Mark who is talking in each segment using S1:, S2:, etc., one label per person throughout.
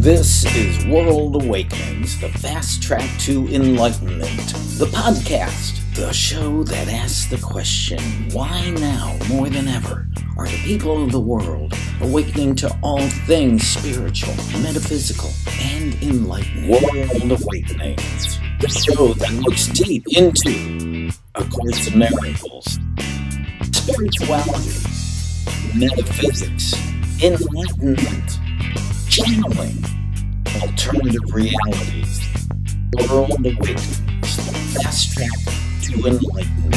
S1: This is World Awakenings, the fast track to enlightenment, the podcast, the show that asks the question, why now more than ever are the people of the world awakening to all things spiritual, metaphysical, and enlightened? World Awakenings, the show that looks deep into A Course in Miracles, spirituality, metaphysics, enlightenment, channeling, alternative realities, world awakenings, the fast track to enlightenment.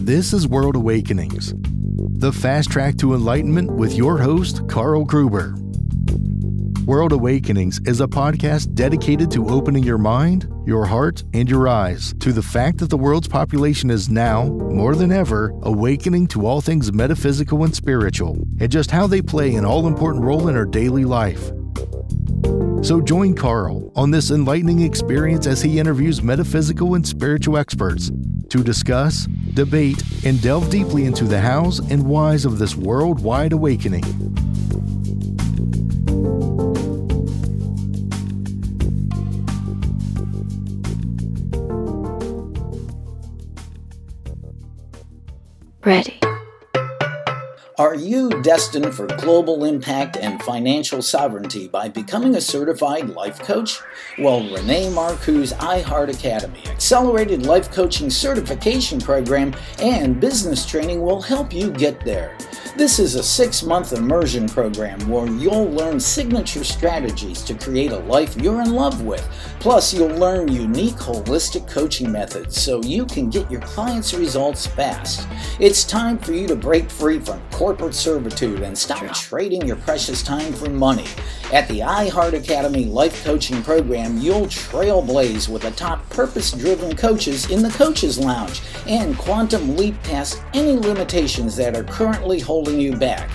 S2: This is World Awakenings, the fast track to enlightenment with your host, Carl Gruber. World Awakenings is a podcast dedicated to opening your mind, your heart, and your eyes to the fact that the world's population is now, more than ever, awakening to all things metaphysical and spiritual, and just how they play an all-important role in our daily life. So join Carl on this enlightening experience as he interviews metaphysical and spiritual experts to discuss, debate, and delve deeply into the hows and whys of this worldwide awakening.
S3: Ready.
S1: Are you destined for global impact and financial sovereignty by becoming a certified life coach? Well, Renee Marcoux's iHeart Academy, accelerated life coaching certification program, and business training will help you get there. This is a 6-month immersion program where you'll learn signature strategies to create a life you're in love with. Plus, you'll learn unique holistic coaching methods so you can get your clients' results fast. It's time for you to break free from corporate servitude and stop trading your precious time for money. At the iHeart Academy Life Coaching Program, you'll trailblaze with the top purpose-driven coaches in the Coaches Lounge and quantum leap past any limitations that are currently holding you back.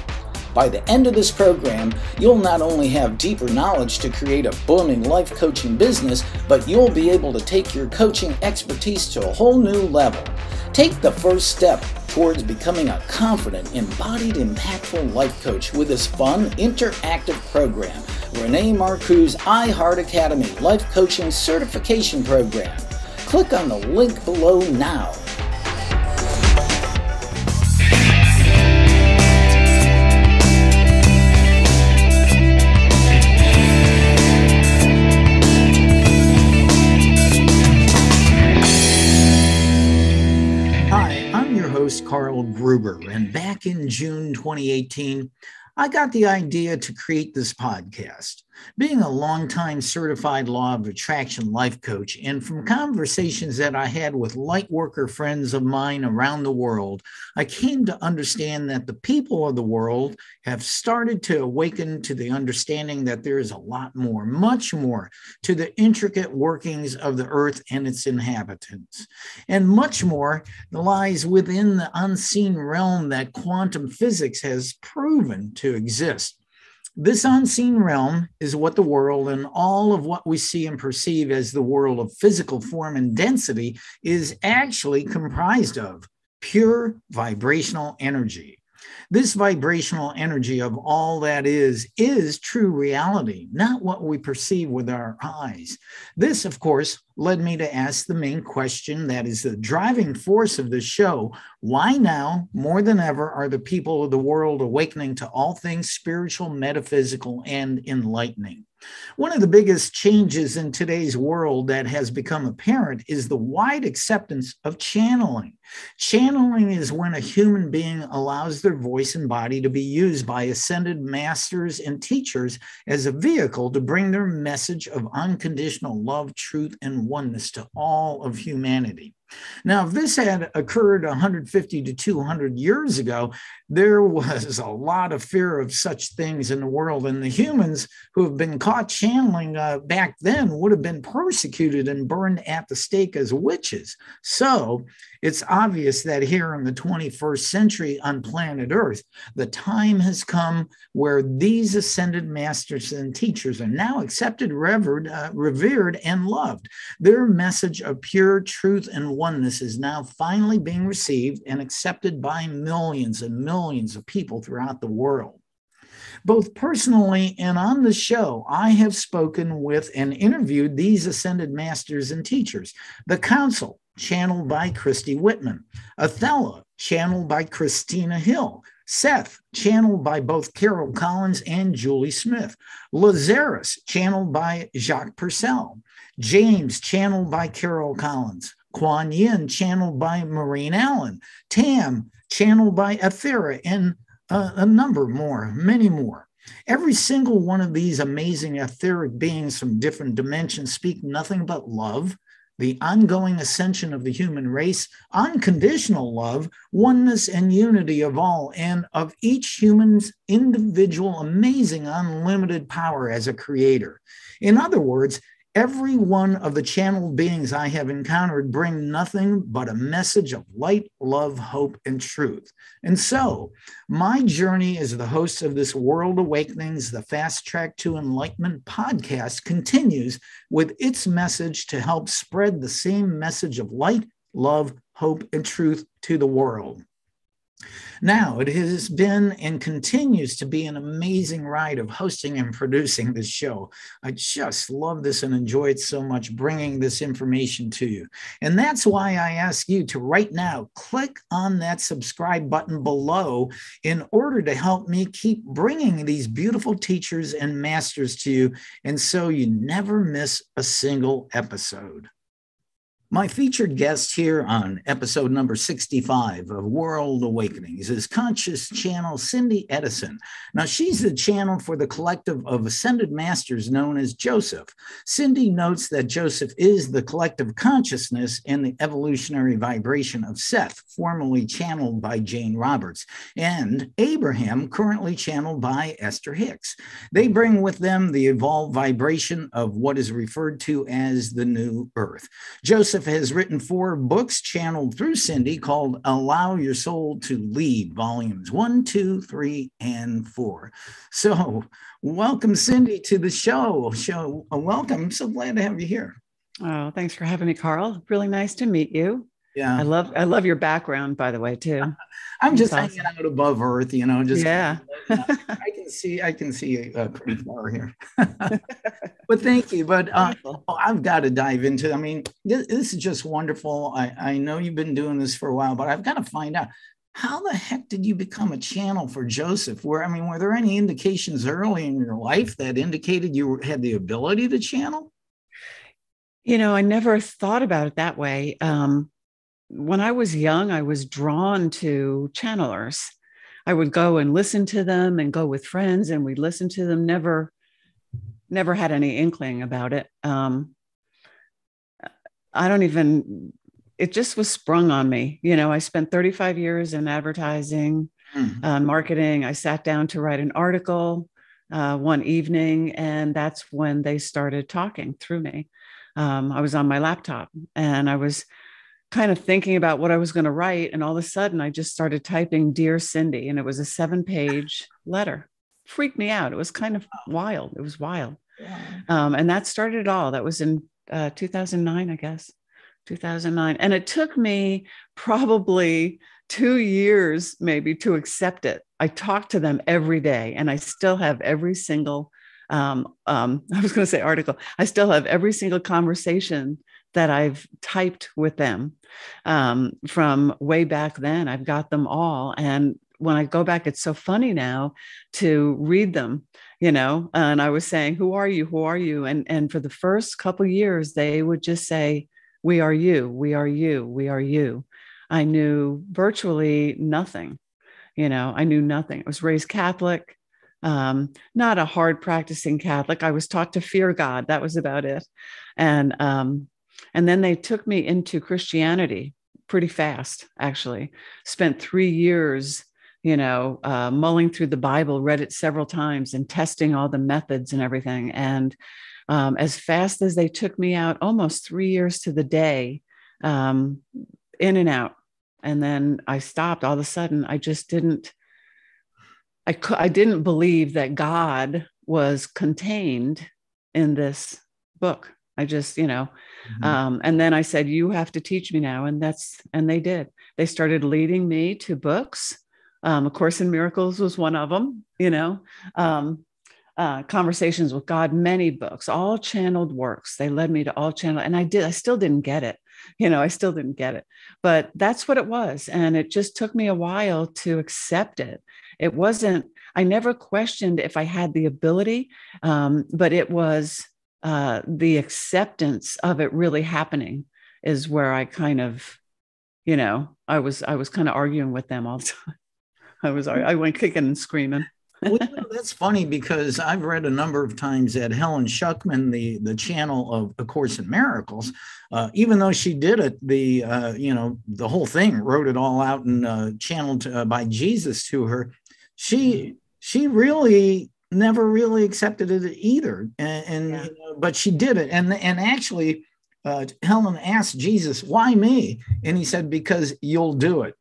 S1: By the end of this program, you'll not only have deeper knowledge to create a booming life coaching business, but you'll be able to take your coaching expertise to a whole new level. Take the first step towards becoming a confident, embodied, impactful life coach with this fun, interactive program, Renee Marcoux's iHeart Academy Life Coaching Certification Program. Click on the link below now. Carl Gruber, and back in June 2018, I got the idea to create this podcast. Being a longtime certified law of attraction life coach, and from conversations that I had with lightworker friends of mine around the world, I came to understand that the people of the world have started to awaken to the understanding that there is a lot more, much more, to the intricate workings of the earth and its inhabitants. And much more lies within the unseen realm that quantum physics has proven to exist. This unseen realm is what the world and all of what we see and perceive as the world of physical form and density is actually comprised of pure vibrational energy. This vibrational energy of all that is true reality, not what we perceive with our eyes. This, of course, led me to ask the main question that is the driving force of the show. Why now, more than ever, are the people of the world awakening to all things spiritual, metaphysical, and enlightening? One of the biggest changes in today's world that has become apparent is the wide acceptance of channeling. Channeling is when a human being allows their voice and body to be used by ascended masters and teachers as a vehicle to bring their message of unconditional love, truth, and oneness to all of humanity. Now, if this had occurred 150 to 200 years ago, there was a lot of fear of such things in the world, and the humans who have been caught channeling back then would have been persecuted and burned at the stake as witches. So it's obvious that here in the 21st century on planet Earth, the time has come where these ascended masters and teachers are now accepted, revered, and loved. Their message of pure truth and oneness is now finally being received and accepted by millions and millions of people throughout the world. Both personally and on the show, I have spoken with and interviewed these ascended masters and teachers. The Council, channeled by Christy Whitman. Othello, channeled by Christina Hill. Seth, channeled by both Carol Collins and Julie Smith. Lazarus, channeled by Jacques Purcell. James, channeled by Carol Collins. Kuan Yin, channeled by Maureen Allen. Tam, channeled by Ethera, and a number more, many more. Every single one of these amazing etheric beings from different dimensions speak nothing but love, the ongoing ascension of the human race, unconditional love, oneness and unity of all, and of each human's individual, amazing, unlimited power as a creator. In other words, every one of the channeled beings I have encountered bring nothing but a message of light, love, hope, and truth. And so, my journey as the host of this World Awakenings, the Fast Track to Enlightenment podcast continues with its message to help spread the same message of light, love, hope, and truth to the world. Now, it has been and continues to be an amazing ride of hosting and producing this show. I just love this and enjoy it so much, bringing this information to you. And that's why I ask you to right now click on that subscribe button below in order to help me keep bringing these beautiful teachers and masters to you, and so you never miss a single episode. My featured guest here on episode number 65 of World Awakenings is conscious channel Cindy Edison. Now, she's the channel for the collective of ascended masters known as Josef. Cindy notes that Josef is the collective consciousness and the evolutionary vibration of Seth, formerly channeled by Jane Roberts, and Abraham, currently channeled by Ester Hicks. They bring with them the evolved vibration of what is referred to as the new earth. Josef has written 4 books channeled through Cindy called Allow Your Soul to Lead, volumes 1, 2, 3, and 4. So welcome, Cindy, to the show. Welcome. I'm so glad to have you here.
S3: Oh, thanks for having me, Carl. Really nice to meet you.
S1: Yeah.
S3: I love your background, by the way, too.
S1: I'm just hanging out above Earth, just
S3: yeah.
S1: I can see pretty far here. But thank you. But I've got to dive into. I mean, this is just wonderful. I know you've been doing this for a while, but I've got to find out, how the heck did you become a channel for Josef? Were there any indications early in your life that indicated you had the ability to channel?
S3: I never thought about it that way. When I was young, I was drawn to channelers. I would go and listen to them and go with friends and we'd listen to them. Never had any inkling about it. It just was sprung on me. I spent 35 years in advertising, marketing. I sat down to write an article one evening, and that's when they started talking through me. I was on my laptop and I was kind of thinking about what I was going to write. And all of a sudden I just started typing Dear Cindy, and it was a 7-page letter. Freaked me out. It was kind of wild. It was wild. Yeah. And that started it all. That was in 2009, I guess, 2009. And it took me probably 2 years maybe to accept it. I talked to them every day, and I still have every single, I was going to say article. I still have every single conversation that I've typed with them from way back then. I've got them all. And when I go back, it's so funny now to read them, and I was saying, who are you? Who are you? And for the first couple of years, they would just say, we are you, we are you, we are you. I knew virtually nothing. I knew nothing. I was raised Catholic, not a hard practicing Catholic. I was taught to fear God. That was about it. And And then they took me into Christianity pretty fast, actually. Spent 3 years, mulling through the Bible, read it several times and testing all the methods and everything. And as fast as they took me out, almost 3 years to the day, in and out. And then I stopped. All of a sudden, I just didn't, I didn't believe that God was contained in this book. I just, and then I said, you have to teach me now. And they did. They started leading me to books. A Course in Miracles was one of them, Conversations with God, many books, all channeled works. They led me to all channel. And I still didn't get it. I still didn't get it, but that's what it was. And it just took me a while to accept it. It wasn't, I never questioned if I had the ability, but it was the acceptance of it really happening is where I kind of, I was kind of arguing with them all the time. I went kicking and screaming.
S1: Well, that's funny because I've read a number of times that Helen Schuckman, the channel of A Course in Miracles, even though she did it, the whole thing, wrote it all out and channeled by Jesus to her, she really never really accepted it either, and but she did it, and actually, Helen asked Jesus, "Why me?" And he said, "Because you'll do it."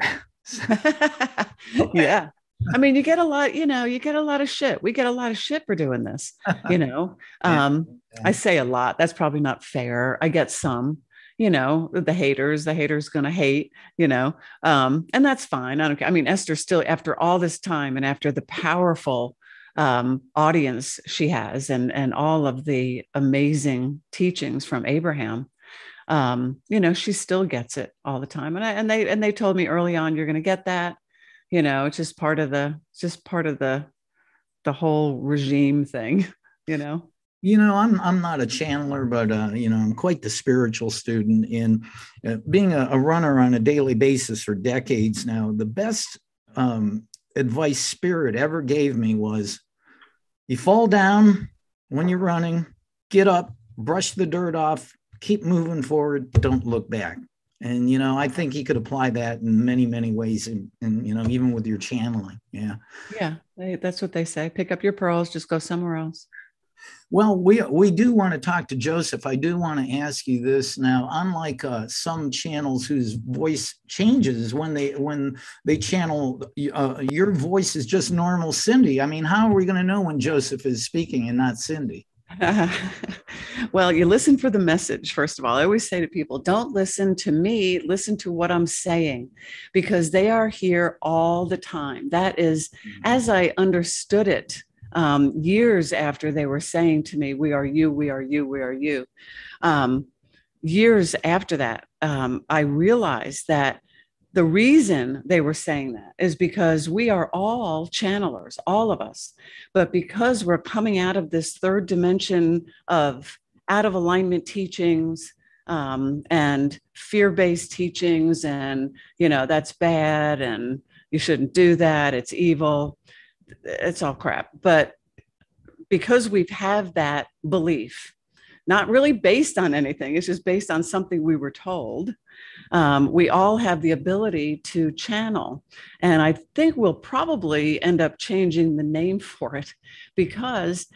S3: Yeah. I mean, you get a lot of shit. We get a lot of shit for doing this, I say a lot. That's probably not fair. I get some, the haters going to hate, and that's fine. I don't care. I mean, Esther still, after all this time and after the powerful audience she has and all of the amazing teachings from Abraham, she still gets it all the time. And they told me early on, you're going to get that. It's just part of the whole regime thing, I'm
S1: not a channeler, but, I'm quite the spiritual student. And being a runner on a daily basis for decades now, the best advice Spirit ever gave me was, you fall down when you're running, get up, brush the dirt off, keep moving forward, don't look back. And, I think he could apply that in many, many ways. And even with your channeling. Yeah. Yeah.
S3: That's what they say. Pick up your pearls, just go somewhere else.
S1: Well, we do want to talk to Joseph. I do want to ask you this now. Unlike some channels whose voice changes when they channel, your voice is just normal Cindy. I mean, how are we going to know when Joseph is speaking and not Cindy?
S3: Well, you listen for the message. First of all, I always say to people, don't listen to me, listen to what I'm saying, because they are here all the time. That is, as I understood it, years after they were saying to me, we are you, we are you, we are you. Years after that, I realized that the reason they were saying that is because we are all channelers, all of us. But because we're coming out of this third dimension of out of alignment teachings and fear-based teachings, and, that's bad and you shouldn't do that, it's evil, it's all crap. But because we've had that belief, not really based on anything, it's just based on something we were told, we all have the ability to channel. And I think we'll probably end up changing the name for it, because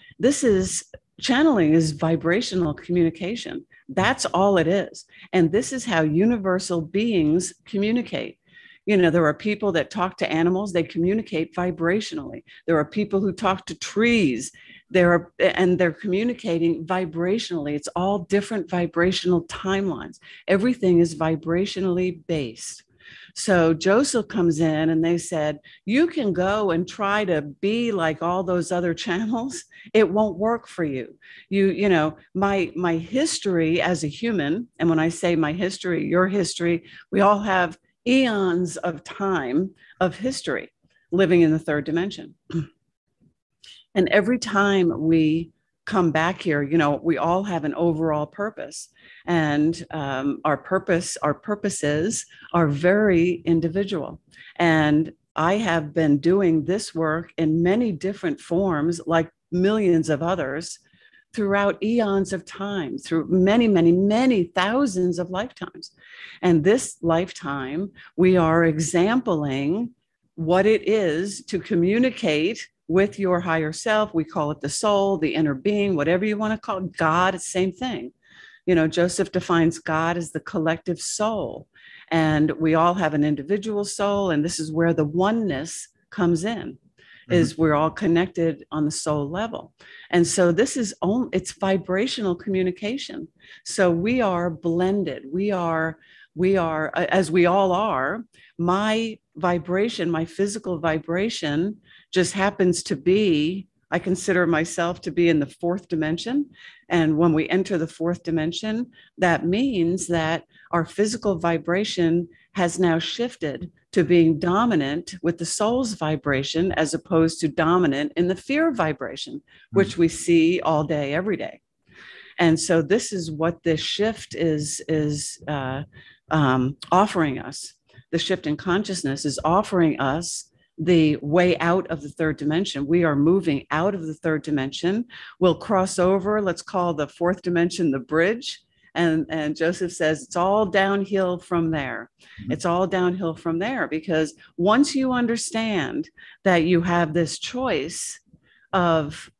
S3: channeling is vibrational communication. That's all it is. And this is how universal beings communicate. There are people that talk to animals, they communicate vibrationally. There are people who talk to trees, and they're communicating vibrationally. It's all different vibrational timelines. Everything is vibrationally based. So Joseph comes in and they said, you can go and try to be like all those other channels. It won't work for you. My history as a human, and when I say my history, your history, we all have eons of time of history living in the third dimension. And every time we come back here, we all have an overall purpose, and our purposes are very individual. And I have been doing this work in many different forms, like millions of others, throughout eons of time, through many, many, many thousands of lifetimes. And this lifetime, we are exempling what it is to communicate with your higher self. We call it the soul, the inner being, whatever you want to call it. God, it's the same thing. You know, Joseph defines God as the collective soul. And we all have an individual soul. And this is where the oneness comes in, is we're all connected on the soul level. And so this is it's vibrational communication. So we are blended. We are, as we all are, my vibration, my physical vibration just happens to be, I consider myself to be in the fourth dimension. And when we enter the fourth dimension, that means that our physical vibration has now shifted to being dominant with the soul's vibration, as opposed to dominant in the fear vibration, which we see all day, every day. And so this is what this shift is offering us. The shift in consciousness is offering us the way out of the third dimension. We are moving out of the third dimension. We'll cross over, let's call the fourth dimension the bridge. And Joseph says it's all downhill from there. It's all downhill from there, because once you understand that you have this choice of,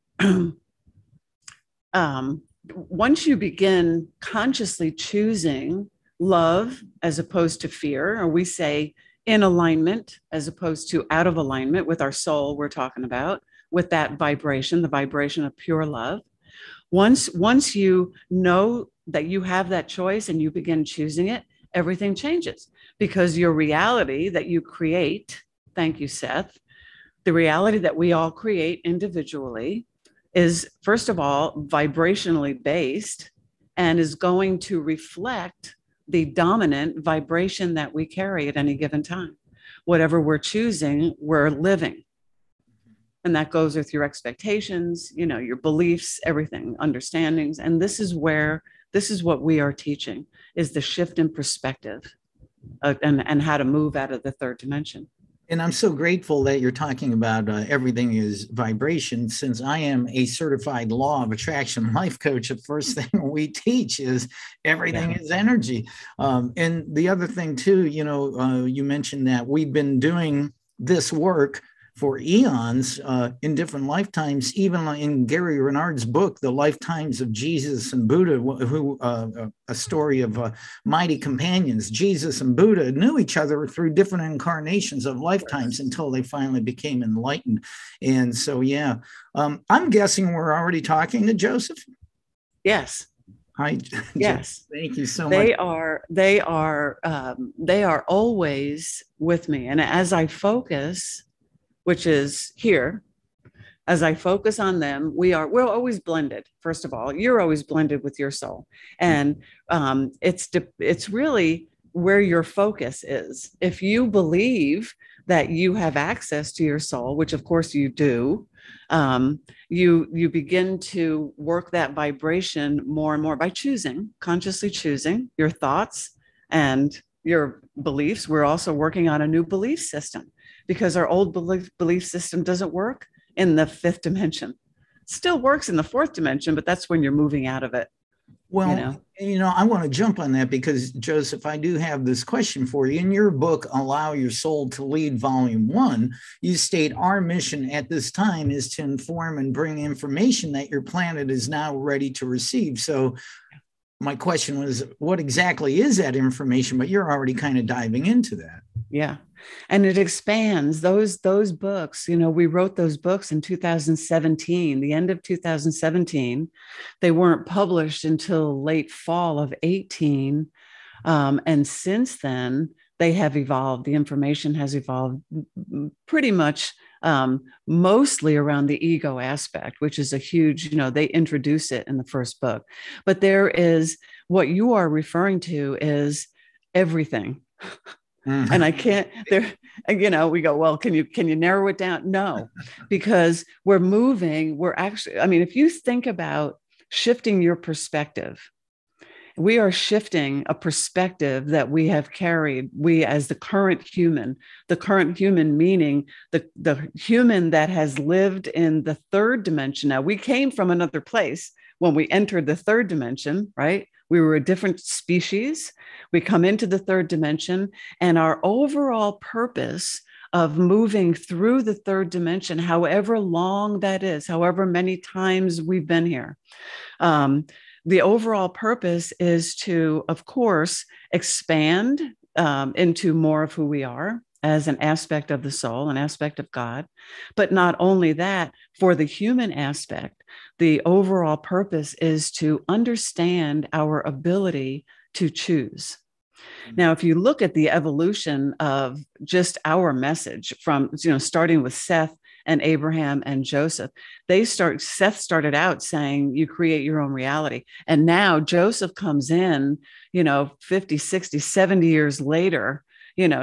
S3: once you begin consciously choosing love as opposed to fear, or we say in alignment as opposed to out of alignment with our soul, we're talking about, with that vibration, the vibration of pure love. Once you know that you have that choice and you begin choosing it, everything changes, because your reality that you create, thank you, Seth, the reality that we all create individually is, first of all, vibrationally based and is going to reflect the dominant vibration that we carry at any given time. Whatever we're choosing, we're living. And that goes with your expectations, you know, your beliefs, everything, understandings. And this is what we are teaching, is the shift in perspective and how to move out of the third dimension.
S1: And I'm so grateful that you're talking about everything is vibration, since I am a certified law of attraction life coach. The first thing we teach is everything is energy. And the other thing too, you know, you mentioned that we've been doing this work for eons in different lifetimes. Even in Gary Renard's book, The Lifetimes of Jesus and Buddha, who a story of mighty companions, Jesus and Buddha knew each other through different incarnations of lifetimes until they finally became enlightened. And so, yeah, I'm guessing we're already talking to Joseph.
S3: Yes.
S1: Hi.
S3: Yes.
S1: Thank you so
S3: much. They are always with me. And as I focus, which is here, as I focus on them, we're always blended. First of all, you're always blended with your soul. And it's really where your focus is. If you believe that you have access to your soul, which of course you do, you begin to work that vibration more and more by consciously choosing your thoughts and your beliefs. We're also working on a new belief system, because our old belief system doesn't work in the fifth dimension. It still works in the fourth dimension, but that's when you're moving out of it.
S1: Well, I want to jump on that, because Joseph, I do have this question for you. In your book, Allow Your Soul to Lead, Volume 1, you state our mission at this time is to inform and bring information that your planet is now ready to receive. So my question was, what exactly is that information? But you're already kind of diving into that.
S3: Yeah. And it expands those books. You know, we wrote those books in 2017, the end of 2017. They weren't published until late fall of 18. And since then, they have evolved. The information has evolved pretty much mostly around the ego aspect, which is a huge, they introduce it in the first book. But there is, what you are referring to is everything. And I can't there, we go, well, can you narrow it down? No, because we're actually, if you think about shifting your perspective, we are shifting a perspective that we have carried, we as the current human meaning the human that has lived in the third dimension. Now, we came from another place. when we entered the third dimension, right? We were a different species. We come into the third dimension, and our overall purpose of moving through the third dimension, however long that is, however many times we've been here, the overall purpose is to, of course, expand into more of who we are as an aspect of the soul, an aspect of God. But not only that, for the human aspect, the overall purpose is to understand our ability to choose. Now, if you look at the evolution of just our message from, starting with Seth and Abraham and Joseph, Seth started out saying you create your own reality. And now Joseph comes in, 50, 60, 70 years later,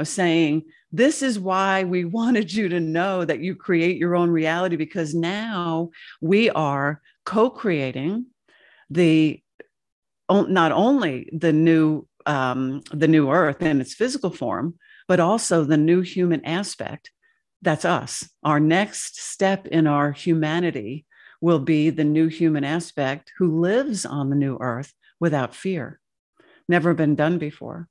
S3: saying, this is why we wanted you to know that you create your own reality, because now we are co-creating not only the new earth in its physical form, but also the new human aspect. That's us. Our next step in our humanity will be the new human aspect who lives on the new earth without fear. Never been done before.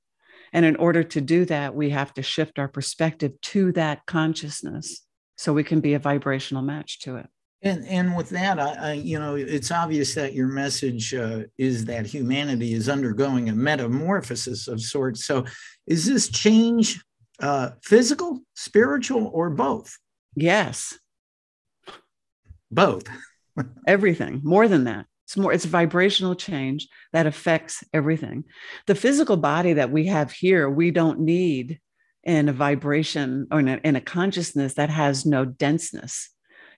S3: And in order to do that, we have to shift our perspective to that consciousness so we can be a vibrational match to it.
S1: And with that, it's obvious that your message is that humanity is undergoing a metamorphosis of sorts. So is this change physical, spiritual, or both?
S3: Yes.
S1: Both.
S3: Everything. More than that. It's vibrational change that affects everything. The physical body that we have here, we don't need in a vibration or in a consciousness that has no denseness.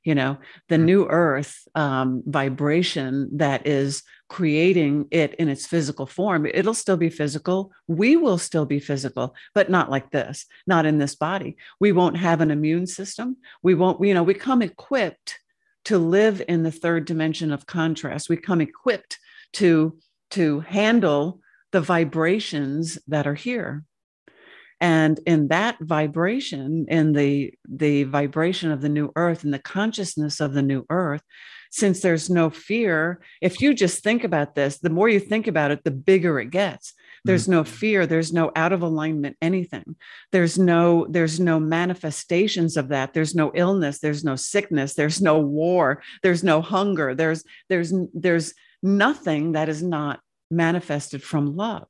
S3: The new earth vibration that is creating it in its physical form, it'll still be physical. We will still be physical, but not like this, not in this body. We won't have an immune system. We won't, we come equipped to live in the third dimension of contrast. We come equipped to handle the vibrations that are here. And in that vibration, in the vibration of the new earth and the consciousness of the new earth, since there's no fear, if you just think about this, the more you think about it, the bigger it gets. There's no fear. There's no out of alignment, anything. There's no manifestations of that. There's no illness. There's no sickness. There's no war. There's no hunger. There's nothing that is not manifested from love.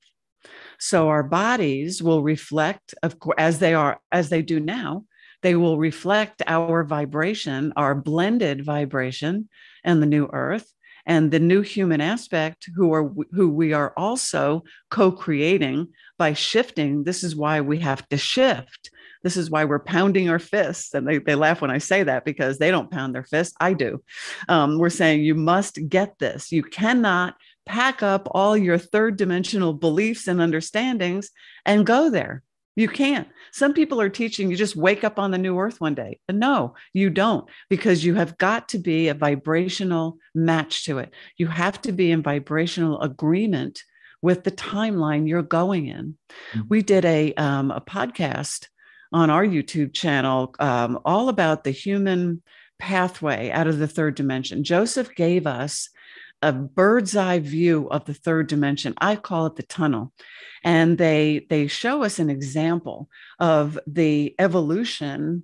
S3: So our bodies will reflect, of course, as they do now, they will reflect our vibration, our blended vibration, and the new earth. And the new human aspect who we are also co-creating by shifting. This is why we have to shift. This is why we're pounding our fists. And they laugh when I say that because they don't pound their fists. I do. We're saying you must get this. You cannot pack up all your third dimensional beliefs and understandings and go there. You can't. Some people are teaching you just wake up on the new earth one day. And no, you don't, because you have got to be a vibrational match to it. You have to be in vibrational agreement with the timeline you're going in. Mm-hmm. We did a podcast on our YouTube channel all about the human pathway out of the third dimension. Joseph gave us a bird's eye view of the third dimension. I call it the tunnel. And they show us an example of the evolution,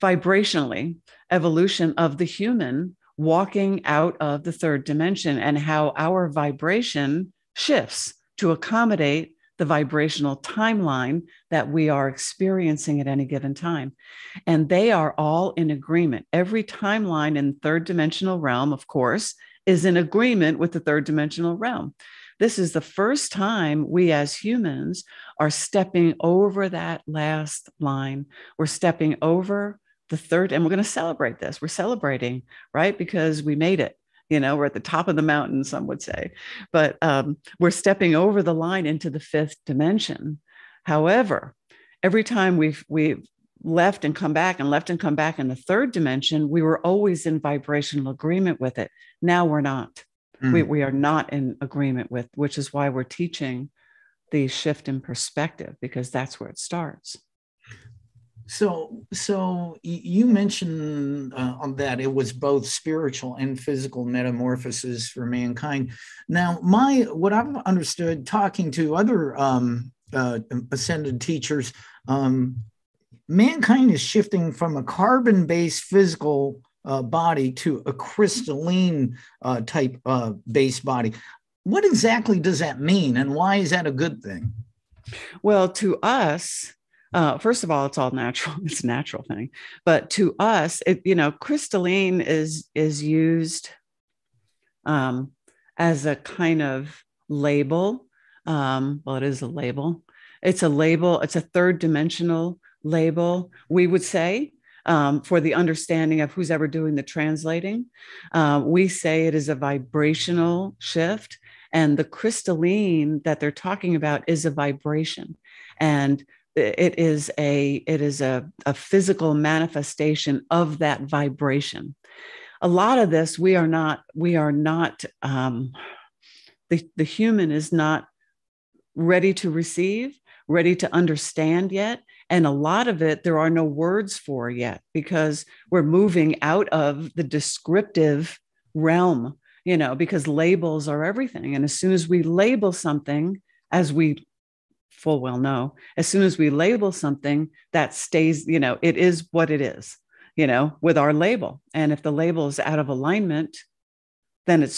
S3: vibrationally, evolution of the human walking out of the third dimension and how our vibration shifts to accommodate the vibrational timeline that we are experiencing at any given time. And they are all in agreement. Every timeline in the third dimensional realm, of course, is in agreement with the third dimensional realm. This is the first time we as humans are stepping over that last line. We're stepping over the third, and we're going to celebrate this. We're celebrating, right? Because we made it. We're at the top of the mountain, some would say, but we're stepping over the line into the fifth dimension. However, every time we've left and come back in the third dimension, we were always in vibrational agreement with it. Now we're not. We are not in agreement with, which is why we're teaching the shift in perspective, because that's where it starts.
S1: You mentioned that it was both spiritual and physical metamorphosis for mankind. Now, what I've understood talking to other ascended teachers, mankind is shifting from a carbon-based physical body to a crystalline type base body. What exactly does that mean, and why is that a good thing?
S3: Well, to us, first of all, it's all natural. It's a natural thing. But to us, crystalline is used as a kind of label. Well, it is a label. It's a label. It's a third dimensional label, we would say, for the understanding of who's ever doing the translating. We say it is a vibrational shift. And the crystalline that they're talking about is a vibration. And it is a physical manifestation of that vibration. A lot of this, we are not, the human is not ready to receive, ready to understand yet. And a lot of it, there are no words for yet, because we're moving out of the descriptive realm, because labels are everything. And as soon as we label something, as we full well know, as soon as we label something, that stays, it is what it is, with our label. And if the label is out of alignment, then it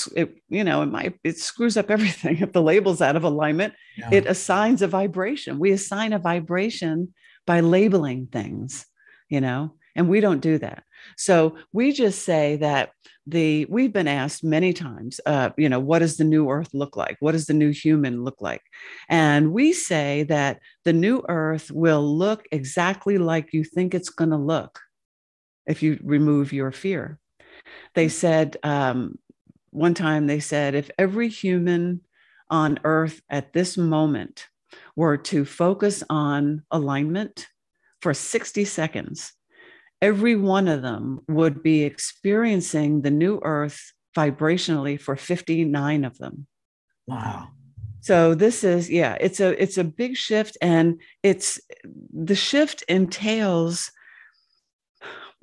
S3: screws up everything. If the label's out of alignment, It assigns a vibration. We assign a vibration by labeling things, and we don't do that. So we just say that we've been asked many times, what does the new earth look like? What does the new human look like? And we say that the new earth will look exactly like you think it's going to look if you remove your fear. They said, one time they said, if every human on earth at this moment were to focus on alignment for 60 seconds, every one of them would be experiencing the new earth vibrationally for 59 of them.
S1: Wow.
S3: So this is, it's a big shift. And the shift entails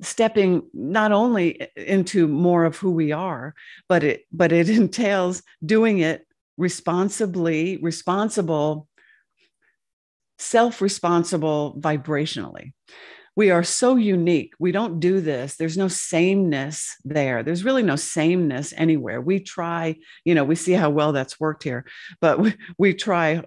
S3: stepping not only into more of who we are, but it entails doing it responsibly, self-responsible vibrationally. We are so unique. We don't do this. There's no sameness there. There's really no sameness anywhere. We try, we see how well that's worked here, but we try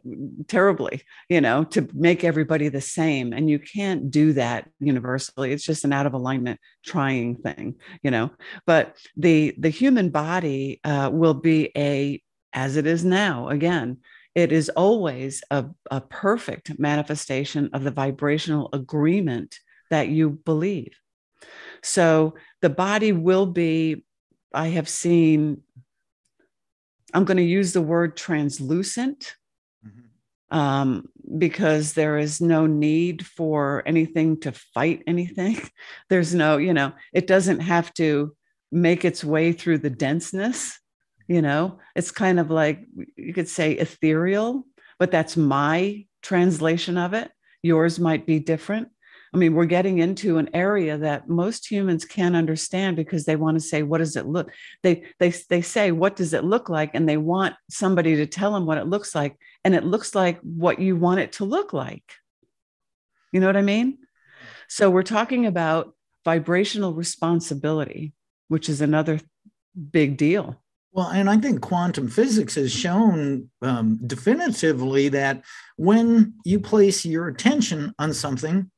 S3: terribly, to make everybody the same. And you can't do that universally. It's just an out of alignment trying thing, but the human body will be as it is now, again, it is always a perfect manifestation of the vibrational agreement that you believe. So the body will be, I have seen, I'm going to use the word translucent, because there is no need for anything to fight anything. There's no, it doesn't have to make its way through the denseness. It's kind of like, you could say ethereal, but that's my translation of it. Yours might be different. I mean, we're getting into an area that most humans can't understand, because they want to say, what does it look? They say, what does it look like? And they want somebody to tell them what it looks like. And it looks like what you want it to look like. You know what I mean? So we're talking about vibrational responsibility, which is another big deal.
S1: Well, and I think quantum physics has shown definitively that when you place your attention on something,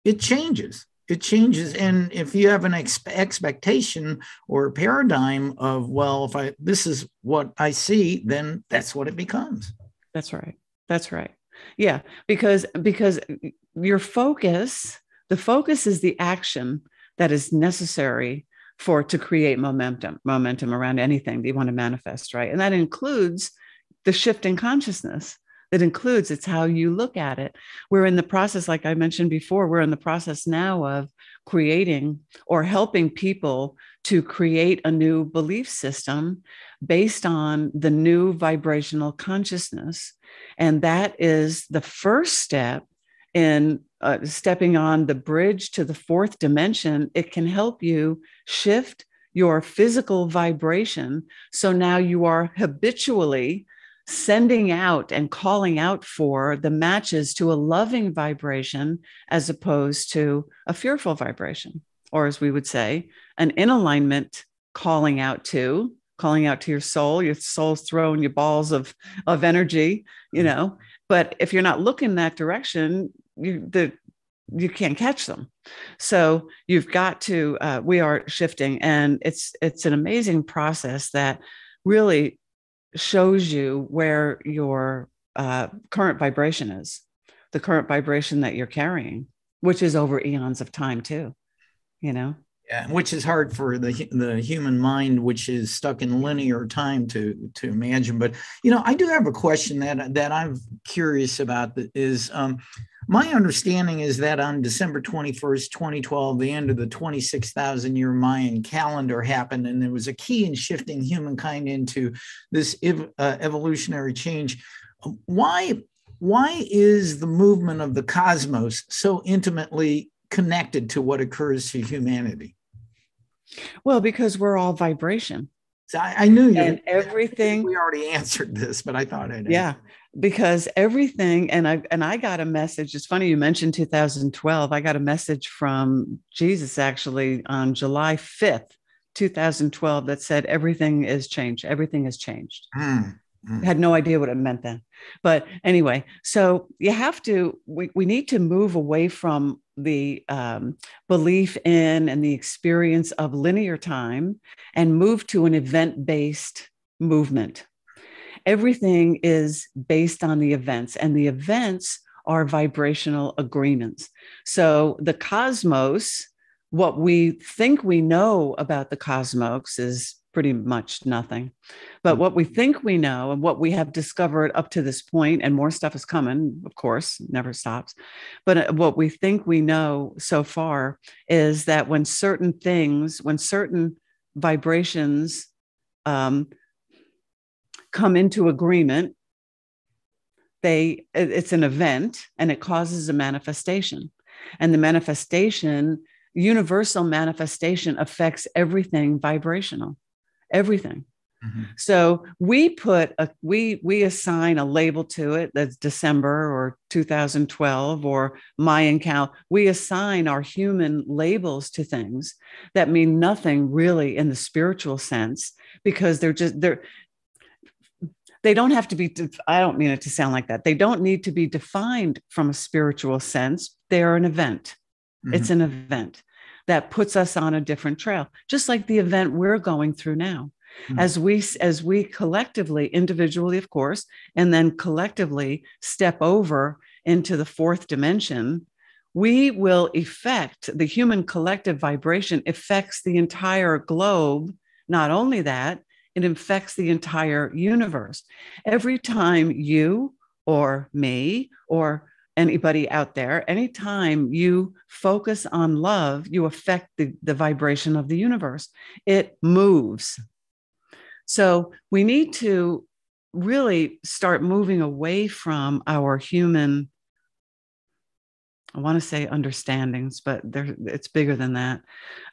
S1: it changes. It changes. And if you have an expectation or a paradigm of, well, this is what I see, then that's what it becomes.
S3: That's right. That's right. Yeah, because your focus, the focus is the action that is necessary to create momentum around anything that you want to manifest, right? And that includes the shift in consciousness. It's how you look at it. We're in the process, like I mentioned before, we're in the process now of creating or helping people to create a new belief system based on the new vibrational consciousness. And that is the first step in stepping on the bridge to the fourth dimension, it can help you shift your physical vibration. So now you are habitually sending out and calling out for the matches to a loving vibration as opposed to a fearful vibration, or as we would say, an in alignment calling out to your soul. Your soul's throwing you balls of energy, but if you're not looking that direction, you can't catch them. So you've got to, we are shifting, and it's an amazing process that really shows you where your current vibration is, the current vibration that you're carrying, which is over eons of time too,
S1: Yeah, which is hard for the human mind, which is stuck in linear time to imagine. But I do have a question that I'm curious about. That is, my understanding is that on December 21st, 2012, the end of the 26,000-year Mayan calendar happened, and there was a key in shifting humankind into this evolutionary change. Why is the movement of the cosmos so intimately connected to what occurs to humanity?
S3: Well, because we're all vibration.
S1: So I knew you.
S3: And everything.
S1: We already answered this, but I thought I'd.
S3: Yeah, because everything, and I got a message. It's funny you mentioned 2012. I got a message from Jesus actually on July 5th, 2012, that said everything is changed. Everything has changed. I had no idea what it meant then. But anyway, so you have to, we need to move away from the belief in and the experience of linear time and move to an event-based movement. Everything is based on the events, and the events are vibrational agreements. So the cosmos, what we think we know about the cosmos is pretty much nothing. But what we think we know and what we have discovered up to this point, and more stuff is coming, of course, never stops. But what we think we know so far is that when certain vibrations come into agreement, it's an event, and it causes a manifestation. And the manifestation, universal manifestation, affects everything vibrational. Everything. Mm-hmm. So we assign a label to it, that's December or 2012 or Mayan cal. We assign our human labels to things that mean nothing really in the spiritual sense, because they don't have to be, I don't mean it to sound like that. They don't need to be defined from a spiritual sense. They are an event. Mm-hmm. It's an event that puts us on a different trail, just like the event we're going through now. Mm-hmm. As we collectively, individually, of course, and then collectively step over into the fourth dimension, we will affect, the human collective vibration affects the entire globe. Not only that, it affects the entire universe. Every time you or me or anybody out there, anytime you focus on love, you affect the vibration of the universe. It moves. So we need to really start moving away from our human, I want to say understandings, but it's bigger than that.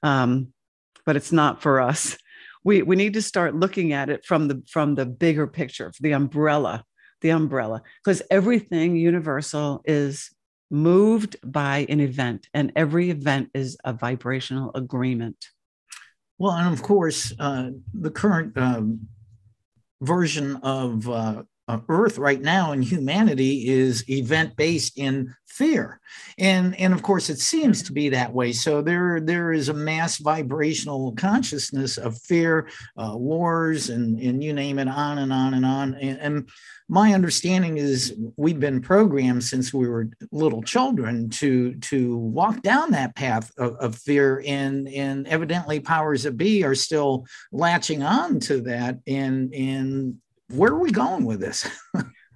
S3: But it's not for us. We need to start looking at it from the bigger picture, the umbrella, because everything universal is moved by an event, and every event is a vibrational agreement.
S1: Well, and of course, the current version of Earth right now in humanity is event-based in fear. And of course, it seems to be that way. So there is a mass vibrational consciousness of fear, wars, and you name it, on and on and on. And my understanding is we've been programmed since we were little children to walk down that path of fear, and evidently powers that be are still latching on to that. And where are we going with this?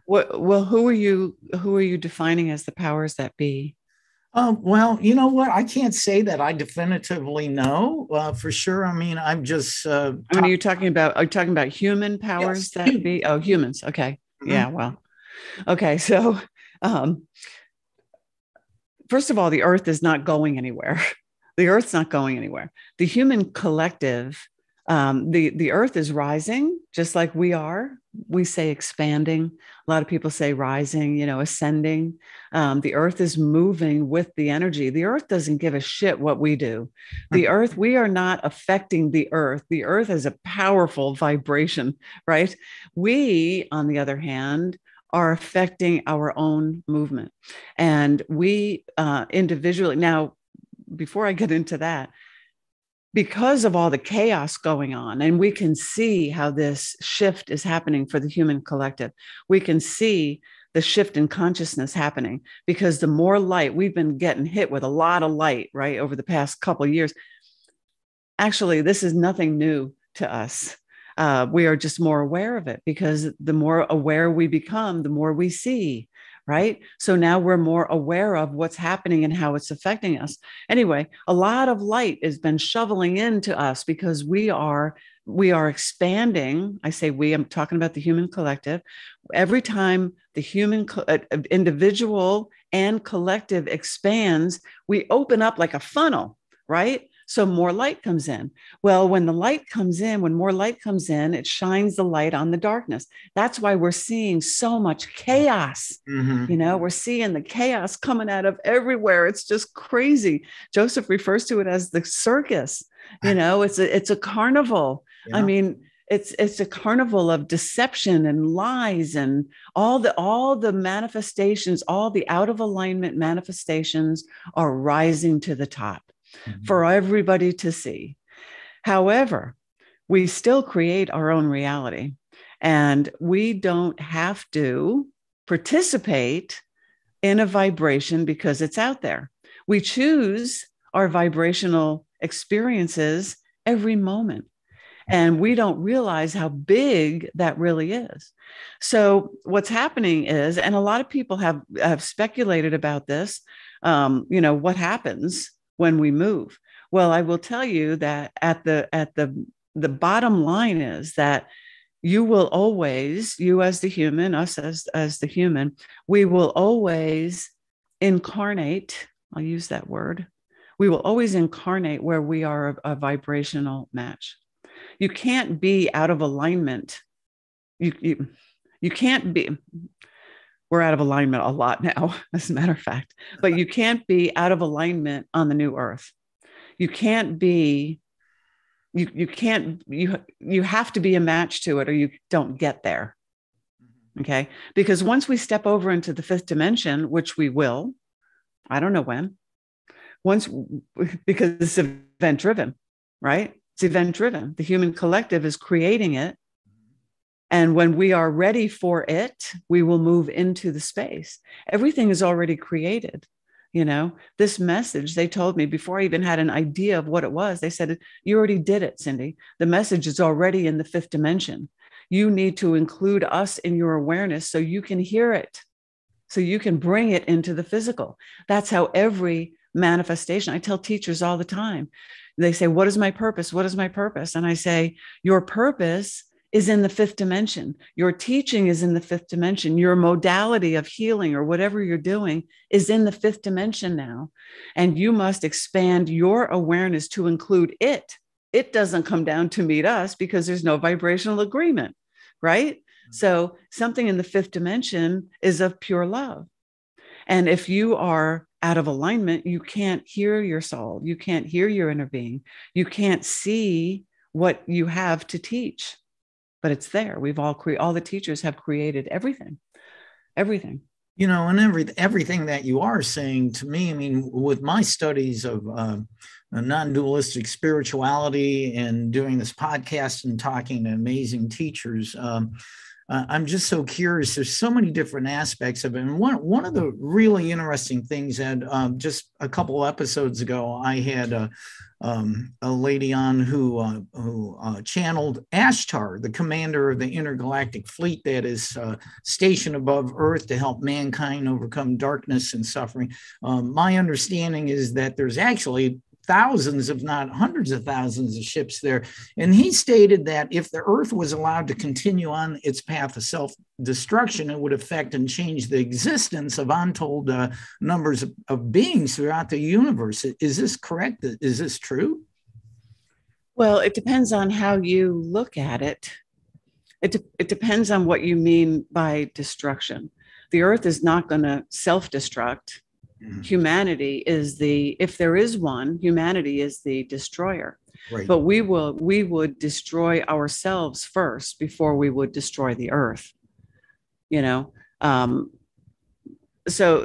S3: Well, who are you defining as the powers that be?
S1: Well, you know what? I can't say that I definitively know for sure. I mean, I'm just. Are
S3: you talking about human powers that be? Oh, humans. Okay. Mm-hmm. Yeah. Well. Okay. So, first of all, the earth is not going anywhere. The earth's not going anywhere. The human collective, the earth is rising just like we are. We say expanding. A lot of people say rising, ascending. The earth is moving with the energy. The earth doesn't give a shit what we do. The earth, we are not affecting the earth. The earth is a powerful vibration, right? We, on the other hand, are affecting our own movement. And we individually, now, before I get into that, because of all the chaos going on, and we can see how this shift is happening for the human collective, we can see the shift in consciousness happening because the more light, we've been getting hit with a lot of light, right, over the past couple of years. Actually, this is nothing new to us. We are just more aware of it because the more aware we become, the more we see, right? So now we're more aware of what's happening and how it's affecting us. Anyway, a lot of light has been shoveling into us because we are expanding. I say we, I'm talking about the human collective. Every time the human individual and collective expands, we open up like a funnel, right? So more light comes in. Well, when more light comes in, it shines the light on the darkness. That's why we're seeing so much chaos. Mm-hmm. We're seeing the chaos coming out of everywhere. It's just crazy. Joseph refers to it as the circus. It's a carnival. Yeah. I mean, it's a carnival of deception and lies and all the manifestations, all the out of alignment manifestations are rising to the top. Mm-hmm. For everybody to see. However, we still create our own reality and we don't have to participate in a vibration because it's out there. We choose our vibrational experiences every moment. And we don't realize how big that really is. So what's happening is, and a lot of people have speculated about this, what happens when we move. Well, I will tell you that at the bottom line is that you will always, you as the human, us as the human, we will always incarnate. I'll use that word. We will always incarnate where we are a vibrational match. You can't be out of alignment. You can't be. We're out of alignment a lot now, as a matter of fact, but you can't be out of alignment on the new earth. You can't be, you have to be a match to it or you don't get there. Okay. Because once we step over into the fifth dimension, which we will, I don't know when, because it's event driven, right? It's event driven. The human collective is creating it. And when we are ready for it, we will move into the space. Everything is already created. This message, they told me before I even had an idea of what it was, they said, you already did it, Cindy. The message is already in the fifth dimension. You need to include us in your awareness so you can hear it, so you can bring it into the physical. That's how every manifestation, I tell teachers all the time, they say, what is my purpose? What is my purpose? And I say, your purpose is in the fifth dimension. Your teaching is in the fifth dimension. Your modality of healing or whatever you're doing is in the fifth dimension now. And you must expand your awareness to include it. It doesn't come down to meet us because there's no vibrational agreement, right? Mm-hmm. So something in the fifth dimension is of pure love. And if you are out of alignment, you can't hear your soul. You can't hear your inner being. You can't see what you have to teach. But it's there. We've all the teachers have created everything.
S1: And everything that you are saying to me, I mean, with my studies of non-dualistic spirituality and doing this podcast and talking to amazing teachers, I'm just so curious. There's so many different aspects of it. And one of the really interesting things that just a couple episodes ago, I had a lady on who channeled Ashtar, the commander of the intergalactic fleet that is stationed above Earth to help mankind overcome darkness and suffering. My understanding is that there's actually thousands, if not hundreds of thousands of ships there. And he stated that if the Earth was allowed to continue on its path of self-destruction, it would affect and change the existence of untold numbers of beings throughout the universe. Is this correct? Is this true?
S3: Well, it depends on how you look at it. It depends on what you mean by destruction. The Earth is not going to self-destruct. Mm-hmm. Humanity is if there is one, humanity is the destroyer. Right. But we would destroy ourselves first before we would destroy the Earth. So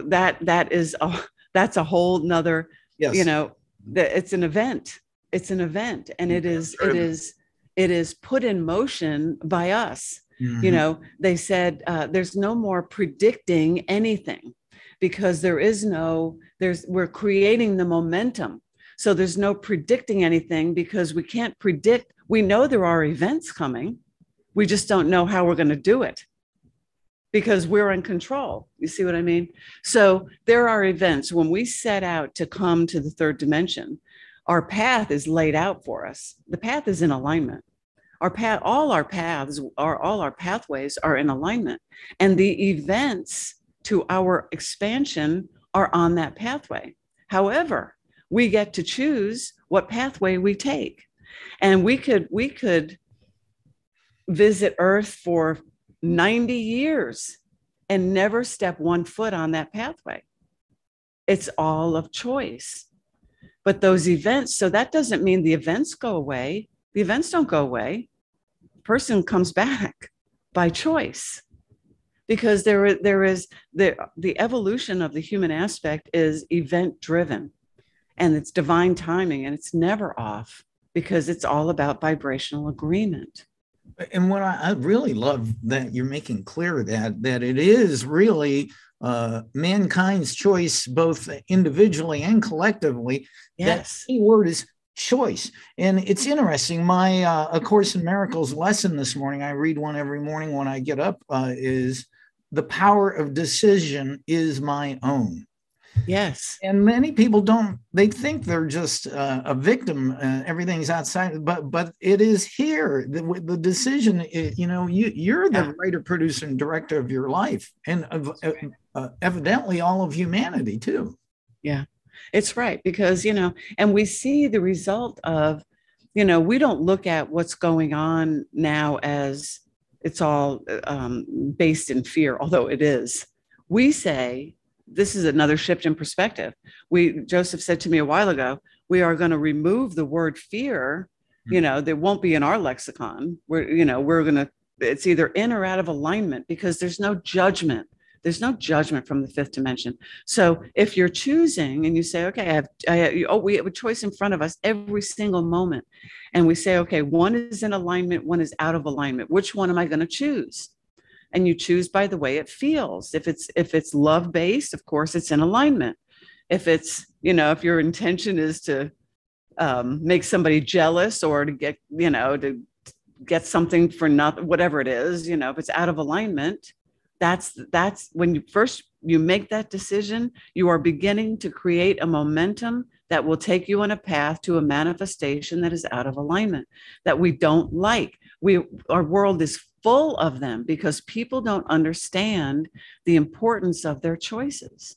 S3: that's a whole nother. Yes. It's an event. It's an event, and it is put in motion by us. Mm-hmm. They said there's no more predicting anything, because we're creating the momentum. So there's no predicting anything, because we can't predict. We know there are events coming. We just don't know how we're going to do it, because we're in control. You see what I mean? So there are events. When we set out to come to the third dimension, our path is laid out for us. The path is in alignment. All our pathways are in alignment. And the events to our expansion are on that pathway. However, we get to choose what pathway we take. And we could visit Earth for 90 years and never step one foot on that pathway. It's all of choice. But those events, so that doesn't mean the events go away. The events don't go away. The person comes back by choice, because there is the evolution of the human aspect is event driven, and it's divine timing, and it's never off, because it's all about vibrational agreement.
S1: And what I really love that you're making clear that it is really mankind's choice, both individually and collectively.
S3: Yes.
S1: That key word is choice. And it's interesting. My A Course in Miracles lesson this morning, I read one every morning when I get up, is the power of decision is my own.
S3: Yes.
S1: And many people they think they're just a victim. Everything's outside, but it is here. The decision, you're the writer, producer, and director of your life, and evidently all of humanity too.
S3: Yeah, it's right. Because, and we see the result of, we don't look at what's going on now as it's all based in fear, although it is. We say, this is another shift in perspective. Joseph said to me a while ago, we are going to remove the word fear. There won't be in our lexicon. It's either in or out of alignment, because there's no judgment. There's no judgment from the fifth dimension. So if you're choosing and you say, okay, we have a choice in front of us every single moment. And we say, okay, one is in alignment, one is out of alignment. Which one am I going to choose? And you choose by the way it feels. If it's love-based, of course, it's in alignment. If it's, if your intention is to make somebody jealous, or to get something for nothing, whatever it is, if it's out of alignment, that's when you make that decision, you are beginning to create a momentum that will take you on a path to a manifestation that is out of alignment, that we don't like. Our world is full of them, because people don't understand the importance of their choices.